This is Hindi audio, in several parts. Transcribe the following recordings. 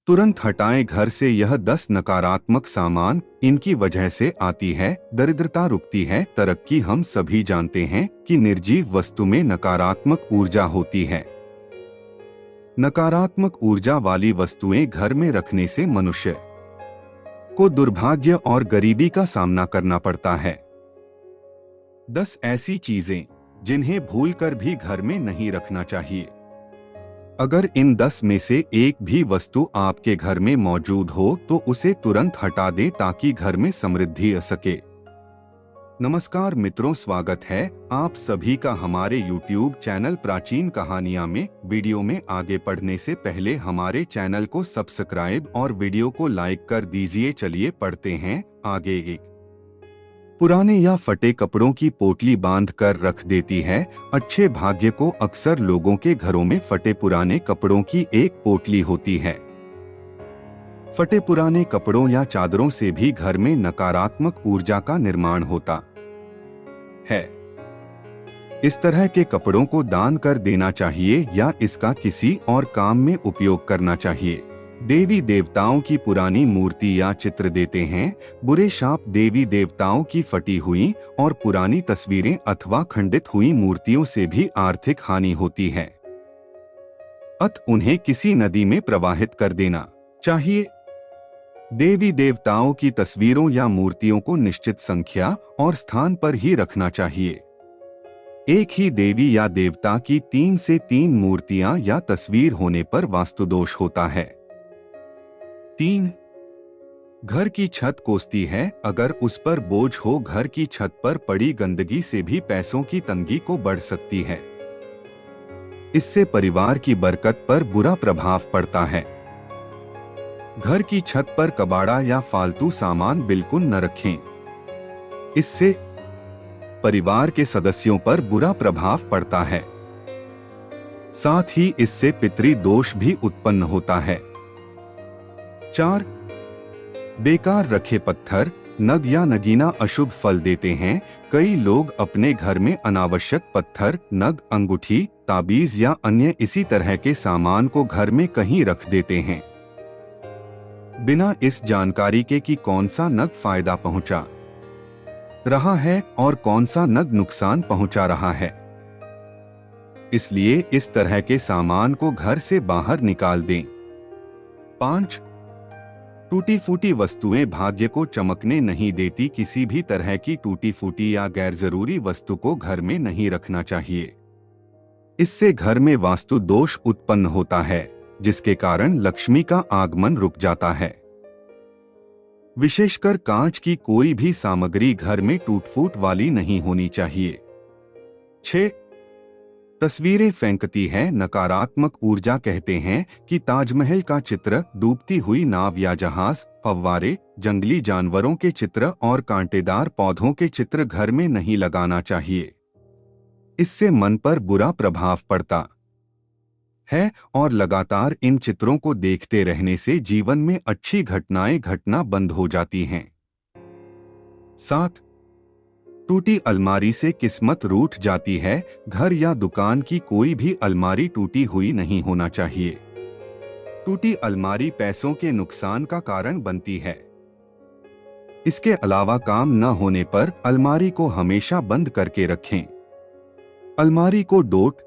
तुरंत हटाएं घर से यह 10 नकारात्मक सामान। इनकी वजह से आती है दरिद्रता, रुकती है तरक्की। हम सभी जानते हैं कि निर्जीव वस्तु में नकारात्मक ऊर्जा होती है। नकारात्मक ऊर्जा वाली वस्तुएं घर में रखने से मनुष्य को दुर्भाग्य और गरीबी का सामना करना पड़ता है। 10 ऐसी चीजें जिन्हें भूलकर भी घर में नहीं रखना चाहिए। अगर इन 10 में से एक भी वस्तु आपके घर में मौजूद हो तो उसे तुरंत हटा दें ताकि घर में समृद्धि आ सके। नमस्कार मित्रों, स्वागत है आप सभी का हमारे YouTube चैनल प्राचीन कहानियां में। वीडियो में आगे बढ़ने से पहले हमारे चैनल को सब्सक्राइब और वीडियो को लाइक कर दीजिए। चलिए पढ़ते हैं आगे। एक पुराने या फटे कपड़ों की पोटली बांध कर रख देती है अच्छे भाग्य को। अक्सर लोगों के घरों में फटे पुराने कपड़ों की एक पोटली होती है। फटे पुराने कपड़ों या चादरों से भी घर में नकारात्मक ऊर्जा का निर्माण होता है। इस तरह के कपड़ों को दान कर देना चाहिए या इसका किसी और काम में उपयोग करना चाहिए। देवी देवताओं की पुरानी मूर्ति या चित्र देते हैं। बुरे शाप देवी देवताओं की फटी हुई और पुरानी तस्वीरें अथवा खंडित हुई मूर्तियों से भी आर्थिक हानि होती है। उन्हें किसी नदी में प्रवाहित कर देना चाहिए। देवी देवताओं की तस्वीरों या मूर्तियों को निश्चित संख्या और स्थान पर ही रखना चाहिए। एक ही देवी या देवता की 3 से 3 मूर्तियां या तस्वीर होने पर वास्तु दोष होता है। 3 घर की छत कोसती है। अगर उस पर बोझ हो, घर की छत पर पड़ी गंदगी से भी पैसों की तंगी को बढ़ सकती है। इससे परिवार की बरकत पर बुरा प्रभाव पड़ता है। घर की छत पर कबाड़ा या फालतू सामान बिल्कुल न रखें। इससे परिवार के सदस्यों पर बुरा प्रभाव पड़ता है। साथ ही इससे पितृ दोष भी उत्पन्न होता है। 4 बेकार रखे पत्थर, नग या नगीना अशुभ फल देते हैं। कई लोग अपने घर में अनावश्यक पत्थर, नग, अंगूठी, ताबीज या अन्य इसी तरह के सामान को घर में कहीं रख देते हैं बिना इस जानकारी के कि कौन सा नग फायदा पहुंचा रहा है और कौन सा नग नुकसान पहुंचा रहा है। इसलिए इस तरह के सामान को घर से बाहर निकाल दें। 5 टूटी फूटी वस्तुएं भाग्य को चमकने नहीं देती। किसी भी तरह की टूटी फूटी या गैर जरूरी वस्तु को घर में नहीं रखना चाहिए। इससे घर में वास्तु दोष उत्पन्न होता है जिसके कारण लक्ष्मी का आगमन रुक जाता है। विशेषकर कांच की कोई भी सामग्री घर में टूट फूट वाली नहीं होनी चाहिए। 6 तस्वीरें फेंकती है नकारात्मक ऊर्जा। कहते हैं कि ताजमहल का चित्र, डूबती हुई नाव या जहाज, फव्वारे, जंगली जानवरों के चित्र और कांटेदार पौधों के चित्र घर में नहीं लगाना चाहिए। इससे मन पर बुरा प्रभाव पड़ता है और लगातार इन चित्रों को देखते रहने से जीवन में अच्छी घटनाएं घटना बंद हो जाती हैं। 7 टूटी अलमारी से किस्मत रूठ जाती है। घर या दुकान की कोई भी अलमारी टूटी हुई नहीं होना चाहिए। टूटी अलमारी पैसों के नुकसान का कारण बनती है। इसके अलावा काम न होने पर अलमारी को हमेशा बंद करके रखें। अलमारी को डोट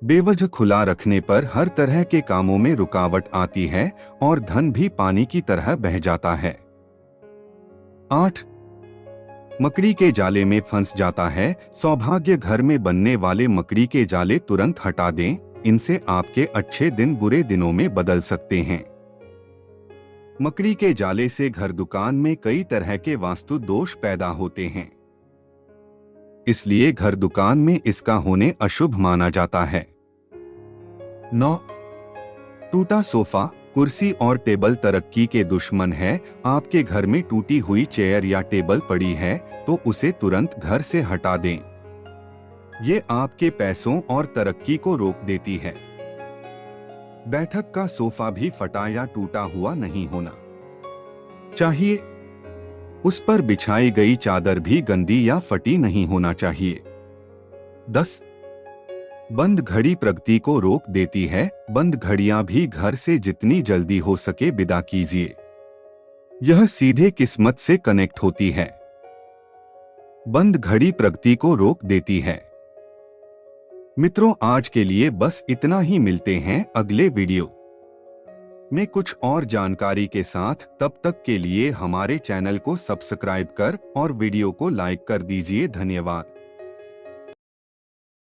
बेवजह खुला रखने पर हर तरह के कामों में रुकावट आती है और धन भी पानी की तरह बह जाता है। 8 मकड़ी के जाले में फंस जाता है। सौभाग्य घर में बनने वाले मकड़ी के जाले तुरंत हटा दें। इनसे आपके अच्छे दिन बुरे दिनों में बदल सकते हैं। मकड़ी के जाले से घर दुकान में कई तरह के वास्तु दोष पैदा होते हैं। इसलिए घर दुकान में इसका होने अशुभ माना जाता है। 9 टूटा सोफा, कुर्सी और टेबल तरक्की के दुश्मन है। आपके घर में टूटी हुई चेयर या टेबल पड़ी है तो उसे तुरंत घर से हटा दें। ये आपके पैसों और तरक्की को रोक देती है। बैठक का सोफा भी फटा या टूटा हुआ नहीं होना चाहिए। उस पर बिछाई गई चादर भी गंदी या फटी नहीं होना चाहिए। 10 बंद घड़ी प्रगति को रोक देती है, बंद घड़ियां भी घर से जितनी जल्दी हो सके विदा कीजिए। यह सीधे किस्मत से कनेक्ट होती है। बंद घड़ी प्रगति को रोक देती है। मित्रों, आज के लिए बस इतना ही। मिलते हैं अगले वीडियो में कुछ और जानकारी के साथ। तब तक के लिए हमारे चैनल को सब्सक्राइब कर और वीडियो को लाइक कर दीजिए। धन्यवाद।